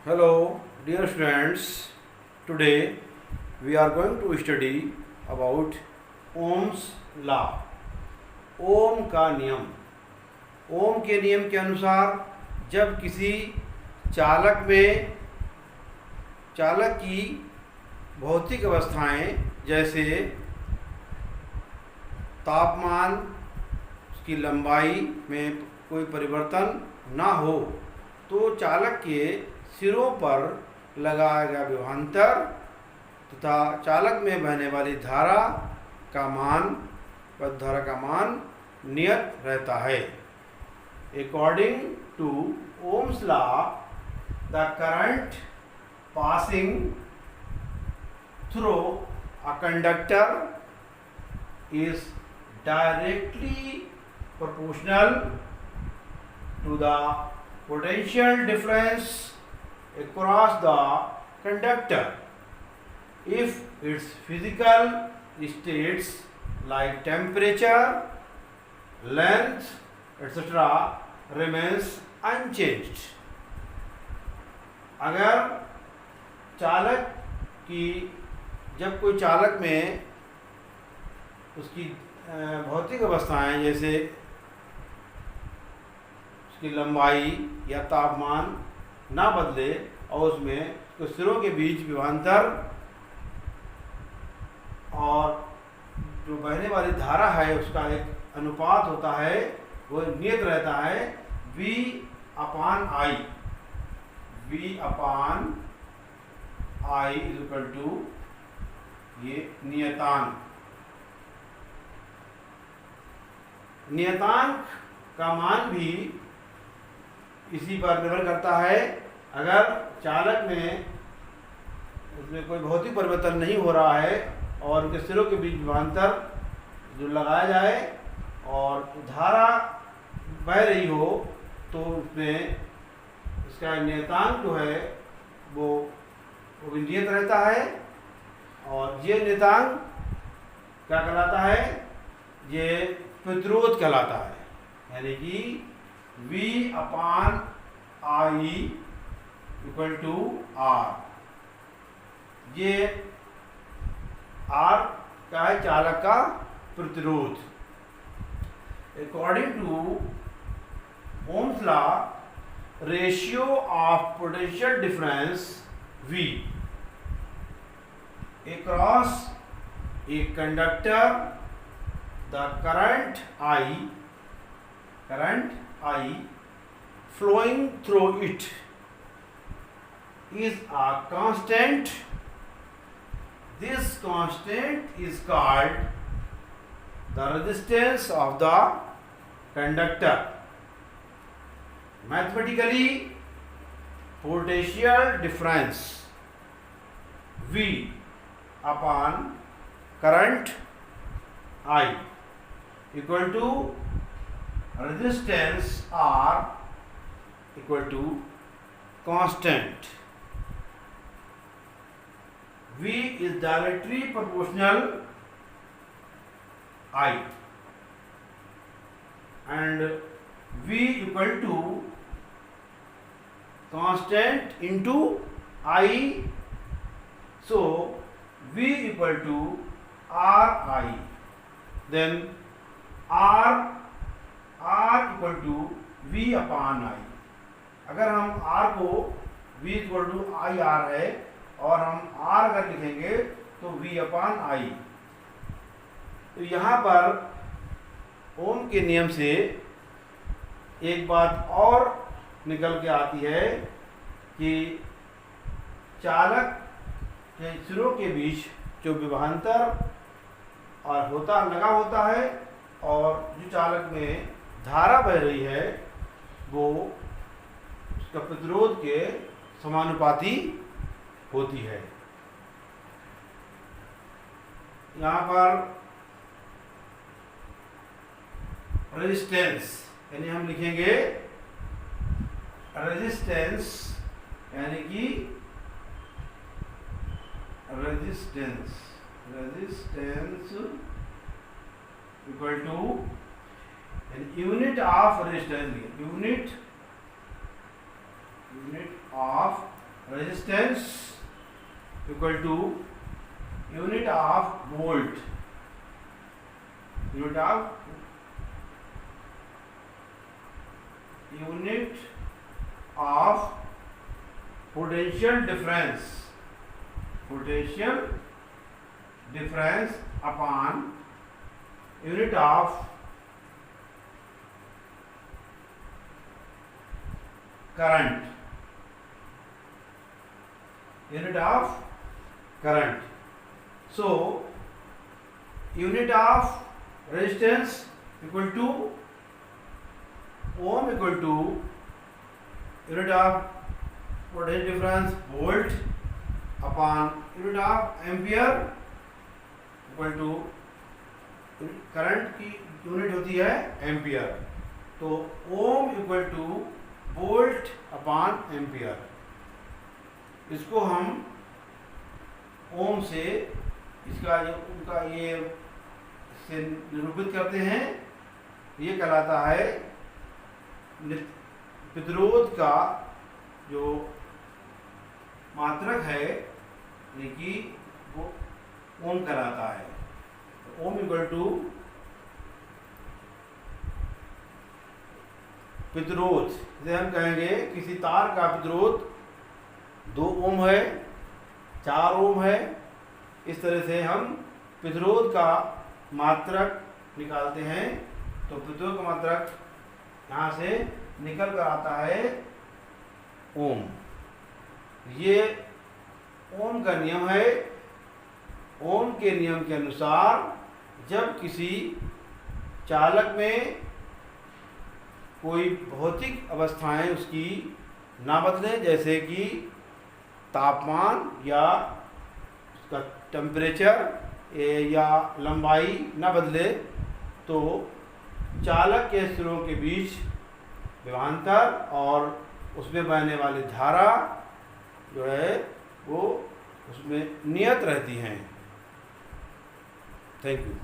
Hello, dear students. Today we are going to study about Ohm's law. ओम का नियम। ओम के नियम के अनुसार जब किसी चालक की भौतिक अवस्थाएं जैसे तापमान, उसकी लंबाई में कोई परिवर्तन ना हो तो चालक के सिरों पर लगाया गया विभवांतर तथा चालक में बहने वाली धारा का मान नियत रहता है। According to Ohm's law, the current passing through a conductor is directly proportional to the potential difference across the conductor if its physical states like temperature, length, etc. remains unchanged. अगर चालक की जब कोई चालक में उसकी भौतिक अवस्थाएं जैसे उसकी लंबाई या तापमान ना बदले और उसमें तो सिरों के बीच विभवांतर और जो बहने वाली धारा है उसका एक अनुपात होता है, वो नियत रहता है V upon I। V upon I is equal to ये नियतांक का मान भी इसी पर निर्भर करता है। अगर चालक में उसमें कोई भौतिक परिवर्तन नहीं हो रहा है और उनके सिरों के बीच विभवांतर जो लगाया जाए और धारा बह रही हो तो उसमें इसका नियतांक जो है वो भी नियत रहता है। और ये नियतांक क्या कहलाता है? ये प्रतिरोध कहलाता है, यानी कि V upon I equal to R। ये R का है चालक का प्रतिरोध। According to Ohm's law, ratio of potential difference V across a conductor, the current I flowing through it is a constant. This constant is called the resistance of the conductor. Mathematically, potential difference V upon current I equal to resistance R equal to constant. V is directly proportional I and V equal to constant into I, so V equal to Ri, then R equal to V upon I। अगर हम R को V equal to I R है और हम R अगर लिखेंगे तो V upon I। तो यहाँ पर ओम के नियम से एक बात और निकल के आती है कि चालक के सिरों के बीच जो विभवांतर और लगा होता है और जो चालक में धारा बह रही है वो उसका प्रतिरोध के समानुपाती होती है। यहाँ पर रेजिस्टेंस यानी हम लिखेंगे रेजिस्टेंस, यानी कि resistance equal to unit of resistance, unit of resistance equal to unit of volt, unit of potential difference upon unit of current, so unit of resistance equal to ohm equal to unit of potential difference volt upon unit of ampere equal to current की unit होती है ampere, तो ओम equal two volt upon ampere. इसको हम ओम से उनका ये से निरूपित करते हैं। ये कहलाता है प्रतिरोध का जो मात्रक है, यानी कि वो ओम कहलाता है। ओम इक्वल टू प्रतिरोध, जैसे हम कहेंगे किसी तार का प्रतिरोध 2 ओम है, 4 ओम है, इस तरह से हम प्रतिरोध का मात्रक निकालते हैं। तो प्रतिरोध का मात्रक यहाँ से निकल कर आता है ओम। ये ओम का नियम है। ओम के नियम के अनुसार जब किसी चालक में कोई भौतिक अवस्थाएं उसकी ना बदलें, जैसे कि तापमान या उसका टेम्परेचर या लंबाई ना बदले, तो चालक के सिरों के बीच विभवांतर और उसमें बहने वाली धारा जो है वो उसमें नियत रहती हैं। Thank you.